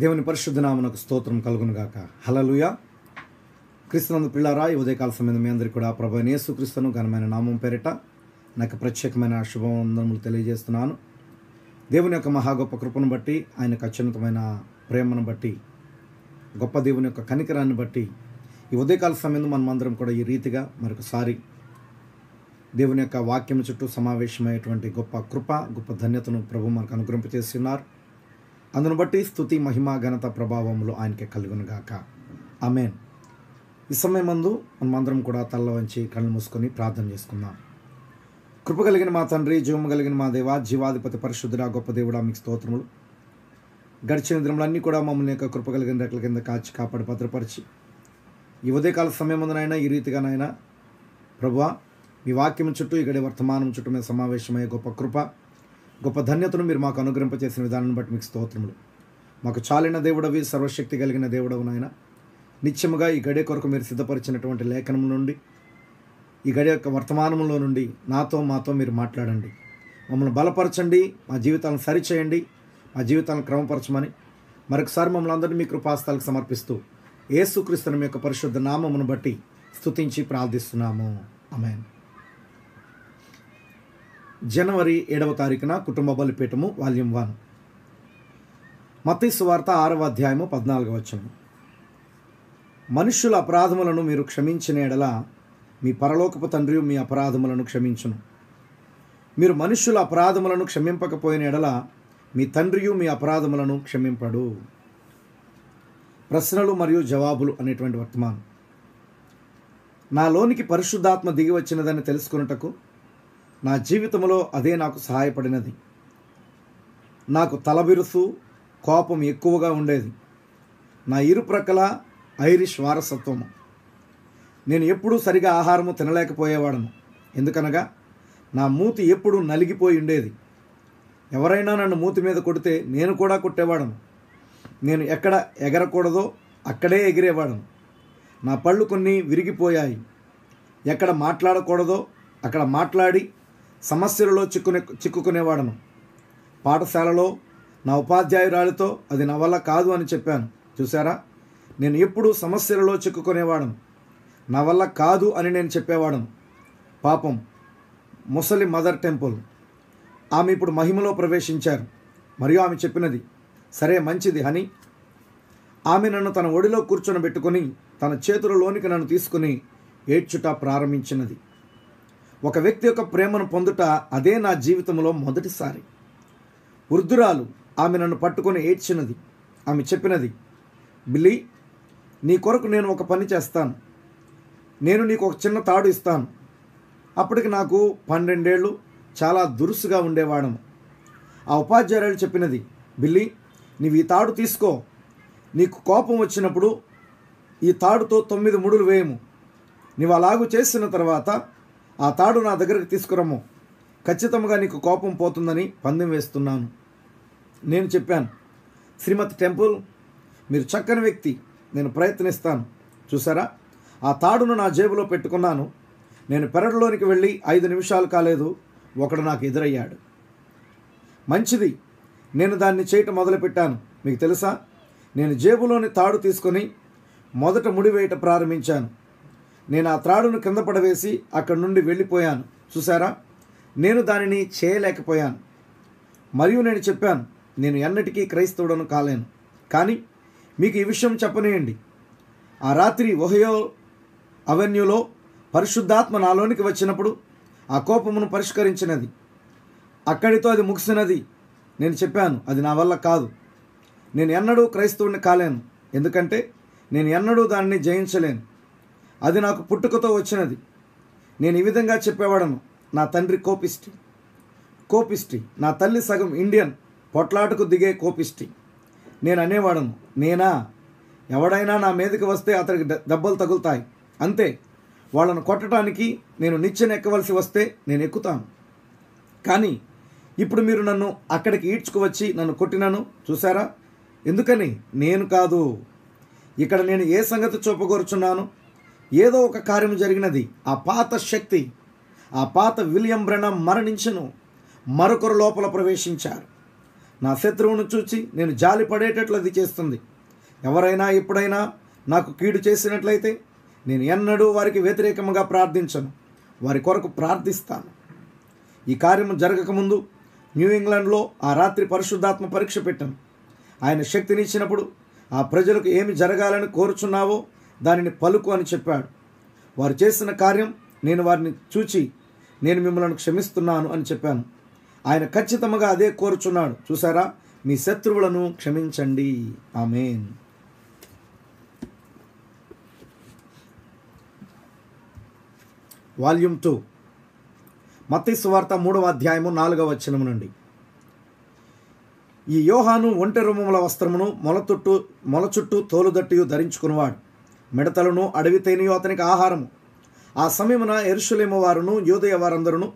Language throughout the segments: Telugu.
దేవుని పరిశుద్ధ నామమునకు స్తోత్రం కలుగును గాక. హల్లెలూయా. క్రీస్తునందు పిల్లారా, ఈ ఉదయకాల సమయం మీ అందరికీ కూడా ప్రభు అయిన యేసుక్రీస్తును ఘనమైన నామం పేరిట నాకు ప్రత్యేకమైన శుభవందనములు తెలియజేస్తున్నాను. దేవుని యొక్క మహా గొప్ప కృపను బట్టి, ఆయన యొక్క అత్యున్నతమైన ప్రేమను బట్టి, గొప్ప దేవుని యొక్క కనికరాన్ని బట్టి ఈ ఉదయకాల సమయంలో మనమందరం కూడా ఈ రీతిగా మరొకసారి దేవుని యొక్క వాక్యం చుట్టూ సమావేశమయ్యేటువంటి గొప్ప కృప, గొప్ప ధన్యతను ప్రభు మనకు అనుగ్రహింపచేస్తున్నారు. అందును బట్టి స్తుతి, మహిమ, ఘనత, ప్రభావములు ఆయనకే కలుగునుగాక. ఆమేన్. ఈ సమయమందు మనమందరం కూడా తల్ల వంచి కళ్ళు మూసుకొని ప్రార్థన చేసుకుందాం. కృప కలిగిన మా తండ్రి, జీవము కలిగిన మా దేవ, జీవాధిపతి పరిశుద్ధుడా, గొప్ప దేవుడా, మీకు స్తోత్రములు. గడిచిన దినములన్నీ కూడా మమ్మల్ని యొక్క కృప కలిగిన రెక్కల కింద కాచి కాపాడి భద్రపరిచి ఈ ఉదయకాల సమయమందునైనా ఈ రీతిగానైనా ప్రభువా, మీ వాక్యం చుట్టూ ఇక్కడ వర్తమానం చుట్టూ మేము సమావేశమయ్యే గొప్ప కృప, గొప్ప ధన్యతను మీరు మాకు అనుగ్రహింపచేసిన విధానాన్ని బట్టి మీకు స్తోత్రములు. మాకు చాలిన దేవుడవి, సర్వశక్తి కలిగిన దేవుడవు నాయన. నిత్యముగా ఈ గడియ కొరకు మీరు సిద్ధపరిచినటువంటి లేఖనం నుండి, ఈ గడియ యొక్క వర్తమానంలో నుండి మాతో మీరు మాట్లాడండి. మమ్మల్ని బలపరచండి, మా జీవితాలను సరిచేయండి, మా జీవితాలను క్రమపరచమని మరొకసారి మమ్మల్ని అందరినీ మీ కృపాస్తాలకు సమర్పిస్తూ యేసుక్రీస్తుని మీ యొక్క పరిశుద్ధ నామమును బట్టి స్తుతించి ప్రార్థిస్తున్నాము. ఆమేన్. జనవరి 7వ తారీఖున కుటుంబ బలిపీఠము వాల్యూమ్ 1. మత్తయి సువార్త 6వ అధ్యాయము 14వ వచనం. మనుష్యుల అపరాధములను మీరు క్షమించిన ఎడల మీ పరలోకపు తండ్రి మీ అపరాధములను క్షమించును. మీరు మనుష్యుల అపరాధములను క్షమింపకపోయిన ఎడల మీ తండ్రియు మీ అపరాధములను క్షమింపడు. ప్రశ్నలు మరియు జవాబులు అనేటువంటి వర్తమానం. నాలోనికి పరిశుద్ధాత్మ దిగి వచ్చినదని తెలుసుకున్నటకు నా జీవితంలో అదే నాకు సహాయపడినది. నాకు తలబిరుసు, కోపం ఎక్కువగా ఉండేది. నా ఇరుప్రక్కల ఐరిష్ వారసత్వము. నేను ఎప్పుడూ సరిగా ఆహారము తినలేకపోయేవాడను. ఎందుకనగా నా మూతి ఎప్పుడూ నలిగిపోయి ఉండేది. ఎవరైనా నన్ను మూతి మీద కొడితే నేను కూడా కొట్టేవాడను. నేను ఎక్కడ ఎగరకూడదో అక్కడే ఎగిరేవాడను. నా పళ్ళు కొన్ని విరిగిపోయాయి. ఎక్కడ మాట్లాడకూడదో అక్కడ మాట్లాడి సమస్యలలో చిక్కుకునేవాడను. పాఠశాలలో నా ఉపాధ్యాయురాలితో అది నా వల్ల కాదు అని చెప్పాను. చూసారా, నేను ఎప్పుడూ సమస్యలలో చిక్కుకునేవాడను. నా వల్ల కాదు అని నేను చెప్పేవాడను. పాపం ముసలి మదర్ టెంపుల్, ఆమె ఇప్పుడు మహిమలో ప్రవేశించారు. మరియు ఆమె చెప్పినది, సరే మంచిది అని. ఆమె నన్ను తన ఒడిలో కూర్చొనబెట్టుకొని తన చేతులలోనికి నన్ను తీసుకుని ఏడ్చుట ప్రారంభించినది. ఒక వ్యక్తి యొక్క ప్రేమను పొందుట అదే నా జీవితంలో మొదటిసారి. వృద్ధురాలు ఆమె నన్ను పట్టుకొని ఏడ్చినది. ఆమె చెప్పినది, బిల్లీ, నీ కొరకు నేను ఒక పని చేస్తాను. నేను నీకు ఒక చిన్న తాడు ఇస్తాను. అప్పటికి నాకు 12 ఏళ్ళు, చాలా దురుసుగా ఉండేవాడము. ఆ ఉపాధ్యాయురాలు చెప్పినది, బిల్లీ, నీవు ఈ తాడు తీసుకో. నీకు కోపం వచ్చినప్పుడు ఈ తాడుతో 9 ముడులు వేయము. నీవు అలాగూ చేసిన తర్వాత ఆ తాడు నా దగ్గరకు తీసుకురమ్ము. ఖచ్చితంగా నీకు కోపం పోతుందని పందెం వేస్తున్నాను. నేను చెప్పాను, శ్రీమతి టెంపుల్, మీరు చక్కని వ్యక్తి, నేను ప్రయత్నిస్తాను. చూసారా, ఆ తాడును నా జేబులో పెట్టుకున్నాను. నేను పెరడులోనికి వెళ్ళి 5 నిమిషాలు కాలేదు, ఒకడు నాకు ఎదురయ్యాడు. మంచిది, నేను దాన్ని చేయటం మొదలుపెట్టాను. మీకు తెలుసా, నేను జేబులోని తాడు తీసుకొని మొదట ముడివేయట ప్రారంభించాను. నేను ఆ త్రాడును కింద పడవేసి అక్కడి నుండి వెళ్ళిపోయాను. చూసారా, నేను దానిని చేయలేకపోయాను. మరియు నేను చెప్పాను, నేను ఎన్నటికీ క్రైస్తవుడను కాలేను. కానీ మీకు ఈ విషయం చెప్పనేయండి. ఆ రాత్రి ఒహియో అవెన్యూలో పరిశుద్ధాత్మ నాలోనికి వచ్చినప్పుడు ఆ కోపమును పరిష్కరించినది. అక్కడితో అది ముగిసినది. నేను చెప్పాను, అది నా వల్ల కాదు. నేను ఎన్నడూ క్రైస్తవుడిని కాలేను. ఎందుకంటే నేను ఎన్నడూ దానిని జయించలేను. అది నాకు పుట్టుకతో వచ్చినది. నేను ఈ విధంగా చెప్పేవాడను, నా తండ్రి కోపిష్టి, నా తల్లి సగం ఇండియన్, పొట్లాటకు దిగే కోపిష్టి. నేను అనేవాడను, నేనా? ఎవడైనా నా మీదకి వస్తే అతనికి దెబ్బలు తగులుతాయి, అంతే. వాళ్ళను కొట్టడానికి నేను నిచ్చెన ఎక్కవలసి వస్తే నేను ఎక్కుతాను. కానీ ఇప్పుడు మీరు నన్ను అక్కడికి ఈడ్చుకువచ్చి నన్ను కొట్టినాను. చూసారా, ఎందుకని? నేను కాదు. ఇక్కడ నేను ఏ సంగతి చూపగోరుచున్నాను? ఏదో ఒక కార్యం జరిగినది. ఆ పాత శక్తి, ఆ పాత విలియం బ్రెనమ్ మరణించెను. మరొకరు లోపల ప్రవేశించారు. నా శత్రువును చూచి నేను జాలి పడేటట్లు అది చేస్తుంది. ఎవరైనా ఎప్పుడైనా నాకు కీడు చేసినట్లయితే నేను ఎన్నడూ వారికి వ్యతిరేకంగా ప్రార్థించను, వారి కొరకు ప్రార్థిస్తాను. ఈ కార్యము జరగకముందు న్యూ ఇంగ్లాండ్లో ఆ రాత్రి పరిశుద్ధాత్మ పరీక్ష పెట్టాను. ఆయన శక్తినిచ్చినప్పుడు ఆ ప్రజలకు ఏమి జరగాలని కోరుచున్నావో దానిని పలుకు అని చెప్పాడు. వారు చేసిన కార్యం నేను వారిని చూచి నేను మిమ్మల్ని క్షమిస్తున్నాను అని చెప్పాను. ఆయన ఖచ్చితంగా అదే కోరుచున్నాడు. చూసారా, మీ శత్రువులను క్షమించండి. ఆమేన్. వాల్యూమ్ 2 మత్తయి సువార్త 3వ అధ్యాయము 4వ వచనము నుండి. ఈ యోహాను ఒంటె రొమ్ముల వస్త్రమును మొల చుట్టూ తోలుదట్టియు ధరించుకున్నవాడు. మిడతలను అడవి తేనియు అతనికి ఆహారము. ఆ సమయమున యెరూషలేము వారును యూదయ వారందరును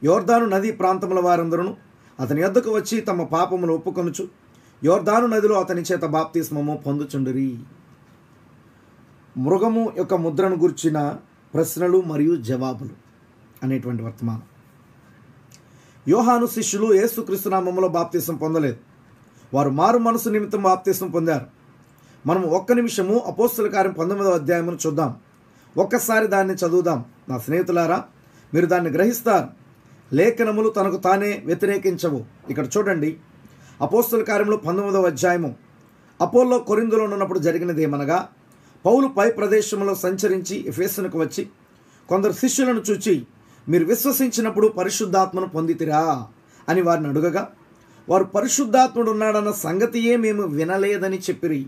యోర్దాను నదీ ప్రాంతముల వారందరును అతని యొద్దకు వచ్చి తమ పాపములు ఒప్పుకొనుచు యోర్దాను నదిలో అతని చేత బాప్తిస్మము పొందుచుండిరి. మృగము యొక్క ముద్రను గుర్చిన ప్రశ్నలు మరియు జవాబులు అనేటువంటి వర్తమానం. యోహాను శిష్యులు యేసుక్రీస్తు నామములో బాప్తిసం పొందలేదు. వారు మారు మనసు నిమిత్తం బాప్తిసం పొందారు. మనం ఒక్క నిమిషము అపోస్తల కార్యం 19వ అధ్యాయమును చూద్దాం. ఒక్కసారి దాన్ని చదువుదాం. నా స్నేహితులారా, మీరు దాన్ని గ్రహిస్తారు. లేఖనములు తనకు తానే వ్యతిరేకించవు. ఇక్కడ చూడండి, అపోస్తల కార్యములు 19వ అధ్యాయము. అపోల్లో కొరింథులో ఉన్నప్పుడు జరిగినదేమనగా, పౌలు పై ప్రదేశంలో సంచరించి ఎఫెసునకు వచ్చి కొందరు శిష్యులను చూచి, మీరు విశ్వసించినప్పుడు పరిశుద్ధాత్మను పొందితిరా అని వారిని అడుగగా, వారు పరిశుద్ధాత్ముడు ఉన్నాడన్న సంగతియే మేము వినలేదని చెప్పిరి.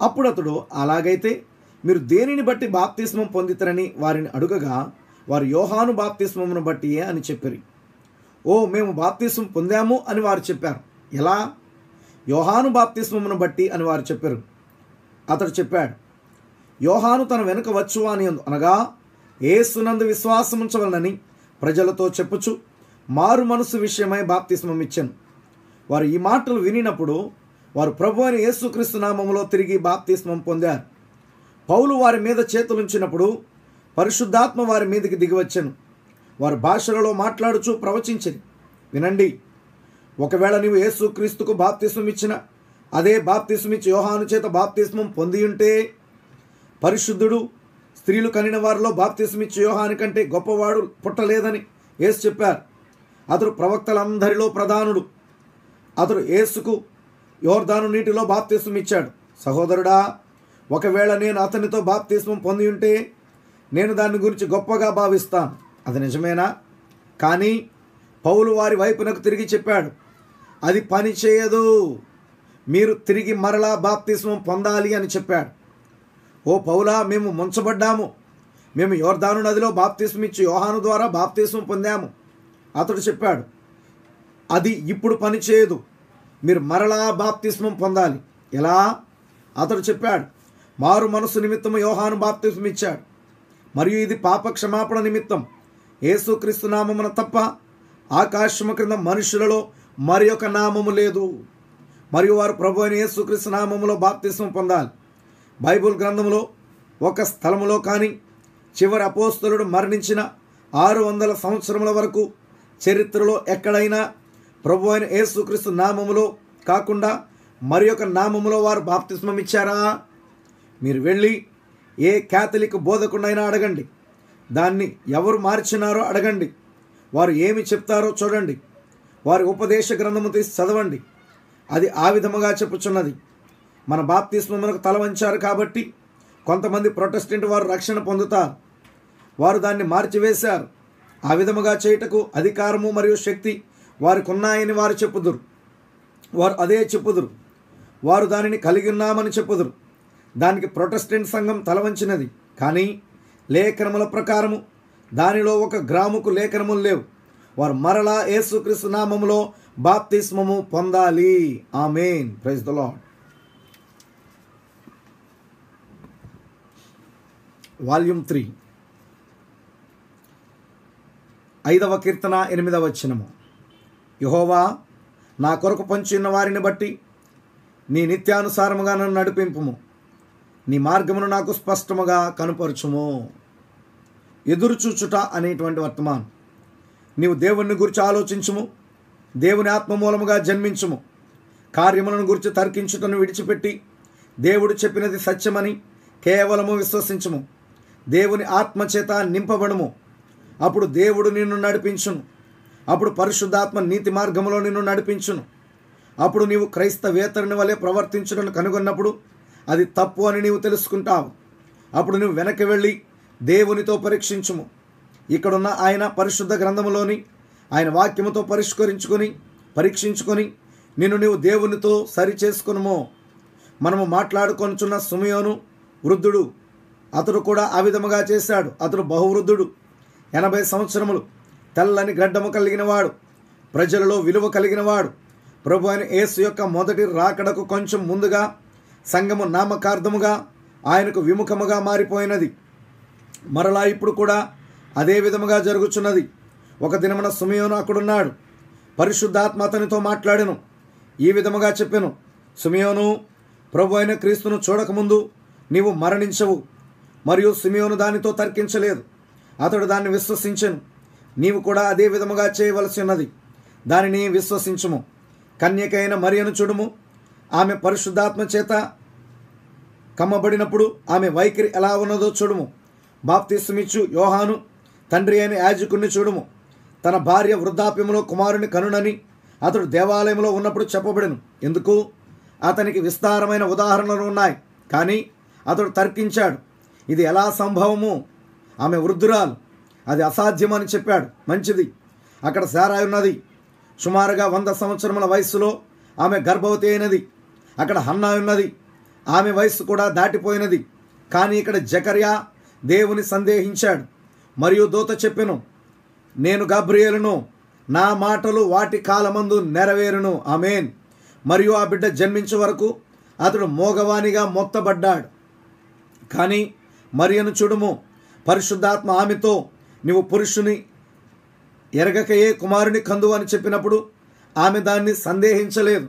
అప్పుడు అతడు, అలాగైతే మీరు దేనిని బట్టి బాప్తిస్మం పొందితరని వారిని అడుగగా, వారు యోహాను బాప్తిస్మమును బట్టియే అని చెప్పిరి. ఓ, మేము బాప్తిస్మం పొందాము అని వారు చెప్పారు. ఎలా? యోహాను బాప్తిస్మమును బట్టి అని వారు చెప్పారు. అతడు చెప్పాడు, యోహాను తన వెనుక వచ్చు అని అనగా యేసునందు విశ్వాసం ఉంచవలనని ప్రజలతో చెప్పుచు మారు మనసు విషయమై బాప్తిస్మం ఇచ్చాను. వారు ఈ మాటలు వినినప్పుడు వారు ప్రభు అయిన యేసుక్రీస్తు నామములో తిరిగి బాప్తిస్మం పొందారు. పౌలు వారి మీద చేతులుంచినప్పుడు పరిశుద్ధాత్మ వారి మీదకి దిగివచ్చెను. వారు భాషలలో మాట్లాడుచూ ప్రవచించిరి. వినండి, ఒకవేళ నీవు యేసుక్రీస్తుకు బాప్తిస్మం ఇచ్చిన అదే బాప్తిస్మం ఇచ్చి యోహాను చేత బాప్తిస్మం పొంది ఉంటే, పరిశుద్ధుడు స్త్రీలు కనిన వారిలో బాప్తిస్మం ఇచ్చి యోహాను కంటే గొప్పవాడు పుట్టలేదని యేసు చెప్పారు. అతడు ప్రవక్తలందరిలో ప్రధానుడు. అతడు యేసుకు యోర్దాను నీటిలో బాప్తిస్మం ఇచ్చాడు. సహోదరుడా, ఒకవేళ నేను అతనితో బాప్తిస్మం పొంది ఉంటే నేను దాని గురించి గొప్పగా భావిస్తాను. అది నిజమేనా? కానీ పౌలు వారి వైపునకు తిరిగి చెప్పాడు, అది పని చేయదు, మీరు తిరిగి మరలా బాప్తిస్మం పొందాలి అని చెప్పాడు. ఓ పౌలా, మేము ముంచబడ్డాము, మేము యోర్దాను నదిలో బాప్తిస్మం ఇచ్చి యోహాను ద్వారా బాప్తిస్మం పొందాము. అతడు చెప్పాడు, అది ఇప్పుడు పని చేయదు, మీరు మరలా బాప్తిస్మం పొందాలి. ఎలా? అతడు చెప్పాడు, మారు మనసు నిమిత్తం యోహాను బాప్తిస్మం ఇచ్చాడు, మరియు ఇది పాప క్షమాపణ నిమిత్తం. యేసుక్రీస్తు నామమున తప్ప ఆకాశము క్రింద మనుషులలో మరి ఒక నామము లేదు. మరియు వారు ప్రభు అయిన యేసుక్రీస్తు నామములో బాప్తిస్మం పొందాలి. బైబిల్ గ్రంథములో ఒక స్థలములో కానీ చివరి అపోస్తలుడు మరణించిన 600 సంవత్సరముల వరకు చరిత్రలో ఎక్కడైనా ప్రభు అయిన యేసుక్రీస్తు నామములో కాకుండా మరి ఒక నామములో వారు బాప్తిస్మం ఇచ్చారా? మీరు వెళ్ళి ఏ క్యాథలిక్ బోధకుడైనా అడగండి, దాన్ని ఎవరు మార్చినారో అడగండి, వారు ఏమి చెప్తారో చూడండి, వారి ఉపదేశ గ్రంథము తీసి చదవండి. అది ఆ విధముగా చెప్పుచున్నది. మన బాప్తిస్మమునకు తల వంచారు కాబట్టి కొంతమంది ప్రొటెస్టెంట్ వారు రక్షణ పొందుతారు. వారు దాన్ని మార్చివేశారు. ఆ విధముగా చేయుటకు అధికారము మరియు శక్తి వారికి ఉన్నాయని వారు చెప్పుదురు. వారు అదే చెప్పుదురు. వారు దానిని కలిగి ఉన్నామని చెప్పుదురు. దానికి ప్రొటెస్టెంట్ సంఘం తలవంచినది. కానీ లేఖనముల ప్రకారము దానిలో 1 గ్రాముకు లేఖనములు లేవు. వారు మరలా యేసుక్రీస్తు నామములో బాప్తిస్మము పొందాలి. ఆమేన్. Praise the lord. వాల్యూమ్ 3 5వ కీర్తన 8వ వచనము. యెహోవా, నా కొరకు పొంచియున్న వారిని బట్టి నీ నిత్యానుసారముగా నన్ను నడిపింపుము, నీ మార్గమును నాకు స్పష్టముగా కనుపరచుము. ఎదురుచూచుట అనేటువంటి వర్తమానం. నీవు దేవుణ్ణి గురించి ఆలోచించుము, దేవుని ఆత్మ మూలముగా జన్మించుము. కార్యములను గురించి తర్కించుటను విడిచిపెట్టి దేవుడు చెప్పినది సత్యమని కేవలము విశ్వసించుము. దేవుని ఆత్మ చేత నింపబడుము. అప్పుడు దేవుడు నిన్ను నడిపించును. అప్పుడు పరిశుద్ధాత్మ నీతి మార్గములో నిన్ను నడిపించును. అప్పుడు నీవు క్రైస్తవేతరుని వలె ప్రవర్తించుటను కనుగొన్నప్పుడు అది తప్పు అని నీవు తెలుసుకుంటావు. అప్పుడు నువ్వు వెనక్కి వెళ్ళి దేవునితో పరీక్షించుము. ఇక్కడున్న ఆయన పరిశుద్ధ గ్రంథములోని ఆయన వాక్యముతో పరీక్షించుకొని నిన్ను నీవు దేవునితో సరి చేసుకునుము. మనము మాట్లాడుకొనుచున్న సిమెయోను వృద్ధుడు. అతడు కూడా ఆ విధముగా చేశాడు. అతడు బహువృద్ధుడు, 80 సంవత్సరములు, తెల్లని గడ్డము కలిగినవాడు, ప్రజలలో విలువ కలిగినవాడు. ప్రభు అయిన యేసు యొక్క మొదటి రాకడకు కొంచెం ముందుగా సంఘము నామకార్థముగా ఆయనకు విముఖముగా మారిపోయినది. మరలా ఇప్పుడు కూడా అదే విధముగా జరుగుచున్నది. ఒక దినమున సిమెయోను అక్కడున్నాడు. పరిశుద్ధాత్మ అతనితో మాట్లాడెను. ఈ విధముగా చెప్పెను, సిమెయోను, ప్రభు అయిన క్రీస్తును చూడకముందు నీవు మరణించవు. మరియు సిమెయోను దానితో తర్కించలేదు. అతడు దాన్ని విశ్వసించెను. నీవు కూడా అదే విధముగా చేయవలసి ఉన్నది. దానిని విశ్వసించుము. కన్యకైన మరియను చూడుము. ఆమె పరిశుద్ధాత్మ చేత కమ్మబడినప్పుడు ఆమె వైఖరి ఎలా ఉన్నదో చూడుము. బాప్తిస్మిచ్చు యోహాను తండ్రి అయిన యాజకుణ్ణి చూడుము. తన భార్య వృద్ధాప్యములో కుమారుని కనునని అతడు దేవాలయంలో ఉన్నప్పుడు చెప్పబడెను. ఎందుకు? అతనికి విస్తారమైన ఉదాహరణలు ఉన్నాయి. కానీ అతడు తర్కించాడు. ఇది ఎలా సంభవము? ఆమె వృద్ధురాలు, అది అసాధ్యమని చెప్పాడు. మంచిది, అక్కడ శారాయి ఉన్నది. సుమారుగా 100 సంవత్సరముల వయస్సులో ఆమె గర్భవతి అయినది. అక్కడ హన్నా ఉన్నది, ఆమె వయస్సు కూడా దాటిపోయినది. కానీ ఇక్కడ జకర్యా దేవుని సందేహించాడు. మరియు దూత చెప్పెను, నేను గబ్రియేలును, నా మాటలు వాటి కాలమందు నెరవేరును. ఆమేన్. మరియు ఆ బిడ్డ జన్మించే వరకు అతడు మోగవానిగా మొత్తబడ్డాడు. కానీ మరియను చూడుము, పరిశుద్ధాత్మ ఆమెతో, నీవు పురుషుని ఎరగకయే కుమారుని కందు అని చెప్పినప్పుడు ఆమె దాన్ని సందేహించలేదు,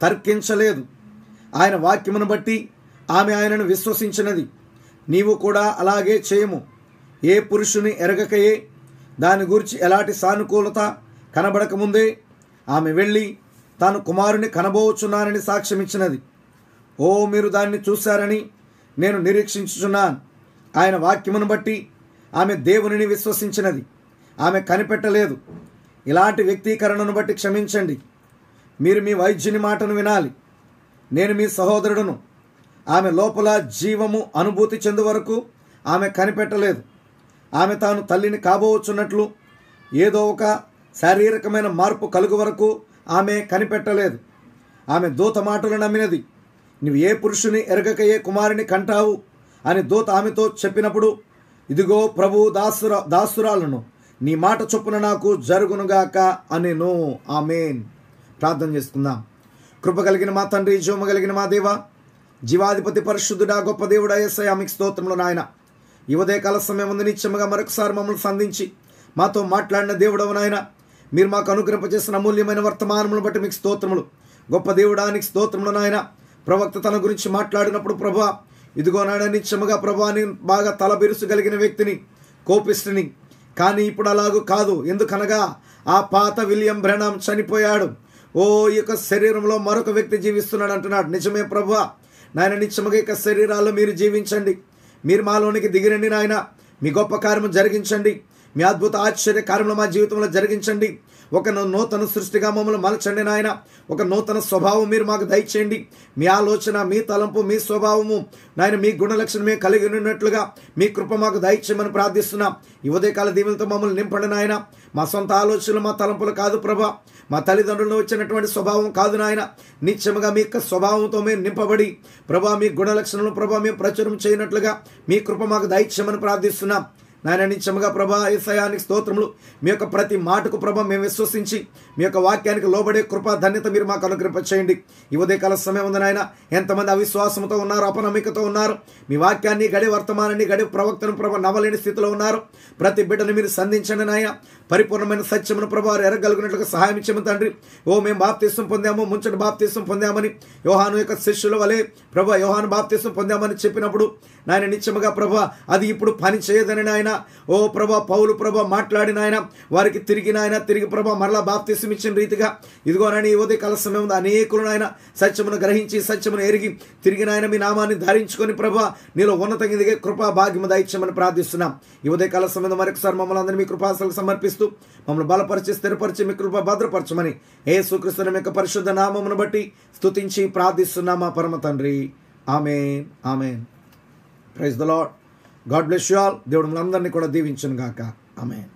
తర్కించలేదు. ఆయన వాక్యమును బట్టి ఆమె ఆయనను విశ్వసించినది. నీవు కూడా అలాగే చేయము. ఏ పురుషుని ఎరగకయే దాని గురించి ఎలాంటి సానుకూలత కనబడకముందే ఆమె వెళ్ళి తాను కుమారుని కనబోచున్నానని సాక్ష్యమిచ్చినది. ఓ, మీరు దాన్ని చూశారని నేను నిరీక్షించుచున్నాను. ఆయన వాక్యమును బట్టి ఆమె దేవునిని విశ్వసించినది. ఆమె కనిపెట్టలేదు. ఇలాంటి వ్యక్తీకరణను బట్టి క్షమించండి. మీరు మీ వైద్యుని మాటను వినాలి. నేను మీ సహోదరుడును. ఆమె లోపల జీవము అనుభూతి చెందు వరకు ఆమె కనిపెట్టలేదు. ఆమె తాను తల్లిని కాబోచున్నట్లు ఏదో ఒక శారీరకమైన మార్పు కలుగు వరకు ఆమె కనిపెట్టలేదు. ఆమె దూత మాటలు నమ్మినది. నువ్వు ఏ పురుషుని ఎరగకయే కుమారుని కంటావు అని దూత ఆమెతో చెప్పినప్పుడు, ఇదిగో ప్రభు దాసురాలను, నీ మాట చొప్పున నాకు జరుగునుగాక అనెను. ఆమేన్. ప్రార్థన చేసుకుందాం. కృప కలిగిన మా తండ్రి, జీవము కలిగిన మా దేవ, జీవాధిపతి పరిశుద్ధుడా, గొప్ప దేవుడా యేసయ్యా, మీకు స్తోత్రములు నాయన. ఈ ఉదయకాల సమయం ముందు నిత్యముగా మరొకసారి మమ్మల్ని సంధించి మాతో మాట్లాడిన దేవుడవు నాయన. మీరు మాకు అనుగ్రహింపచేసిన అమూల్యమైన వర్తమానములను బట్టి మీకు స్తోత్రములు. గొప్ప దేవుడానికి స్తోత్రములు నాయన. ప్రవక్త తన గురించి మాట్లాడినప్పుడు, ప్రభా ఇదిగో నాయన నిత్యముగా ప్రభాని బాగా తలబిరుసు కలిగిన వ్యక్తిని, కోపిష్టిని. కానీ ఇప్పుడు అలాగూ కాదు. ఎందుకనగా ఆ పాత విలియం బ్రెనాం చనిపోయాడు. ఓ, ఈ యొక్క శరీరంలో మరొక వ్యక్తి జీవిస్తున్నాడు అంటున్నాడు. నిజమే ప్రభువా నాయన, నిత్యముగా ఇక శరీరాల్లో మీరు జీవించండి. మీరు మాలోనికి దిగిరండి నాయన. మీ గొప్ప కార్యము జరిగించండి. మీ అద్భుత ఆశ్చర్య కార్యములు మా జీవితంలో జరిగించండి. ఒక నూతన సృష్టిగా మమ్మల్ని మలచండి నాయన. ఒక నూతన స్వభావం మీరు మాకు దయచేయండి. మీ ఆలోచన, మీ తలంపు, మీ స్వభావము నాయన, మీ గుణలక్షణమే కలిగి ఉన్నట్లుగా మీ కృప మాకు దయచేయమని ప్రార్థిస్తున్నాం. ఈ ఉదయకాల దీవులతో మమ్మల్ని నింపండి నాయన. మా సొంత ఆలోచనలు, మా తలంపులు కాదు ప్రభా, మా తల్లిదండ్రులను వచ్చినటువంటి స్వభావం కాదు నాయన. నిత్యముగా మీ యొక్క స్వభావంతో మేము నింపబడి ప్రభా, మీ గుణలక్షణాలను ప్రభా మేము ప్రచురం చేయనట్లుగా మీ కృప మాకు దయచేయమని ప్రార్థిస్తున్నాం. నాయన నిత్యముగా ప్రభా యేసయ్యానికి స్తోత్రములు. మీ యొక్క ప్రతి మాటకు ప్రభా మేము విశ్వసించి మీ యొక్క వాక్యానికి లోబడే కృపా ధన్యత మీరు మాకు అనుగ్రహింపచేయండి. ఈ ఉదయకాల సమయం ఉంది నాయన. ఎంతమంది అవిశ్వాసంతో ఉన్నారు, అపనమ్మికతో ఉన్నారు, మీ వాక్యాన్ని గడి వర్తమానాన్ని గడి ప్రవక్తను ప్రభా నవ్వలేని స్థితిలో ఉన్నారు. ప్రతి బిడ్డను మీరు సంధించండి నాయన. పరిపూర్ణమైన సత్యమును ప్రభా వారు ఎరగలిగినట్లుగా సహాయం ఇచ్చాము తండ్రి. ఓ, మేము బాప్తిసం పొందాము, ముంచటి బాప్తిసం పొందామని యోహాను యొక్క శిష్యుల వలె ప్రభా యోహాను బాప్తిసం పొందామని చెప్పినప్పుడు నాయన నిత్యముగా ప్రభా అది ఇప్పుడు పని చేయదని నాయన ఓ ప్రభా పౌలు ప్రభా మాట్లాడిన ఆయన వారికి తిరిగి నాయన తిరిగి ప్రభా మరలా బాప్తిసం ఇచ్చిన రీతిగా ఇదిగోనని ఈ ఉదయ కాల సమయం అనేకులు నాయన సత్యమును గ్రహించి సత్యమును ఎరిగి తిరిగి నాయన మీ నామాన్ని ధరించుకొని ప్రభా నీలో ఉన్నతంగా దిగే కృపా భాగ్యము దయచేయమని ప్రార్థిస్తున్నాం. ఈ ఉదయ కాల సమయం మరొకసారి మమ్మల్ని అందరినీ మీ కృపాసలకు సమర్పిస్తూ మమ్మల్ని బలపరిచి స్థిరపరిచి మీ కృప భద్రపరచమని యేసుక్రీస్తు యొక్క పరిశుద్ధ నామమును బట్టి స్తుతించి ప్రార్థిస్తున్నాం మా పరమ తండ్రి. ఆమేన్ ఆమేన్. Praise the lord. God bless you all. దేవుడు మనందరినీ కూడా దీవించును గాక. ఆమేన్.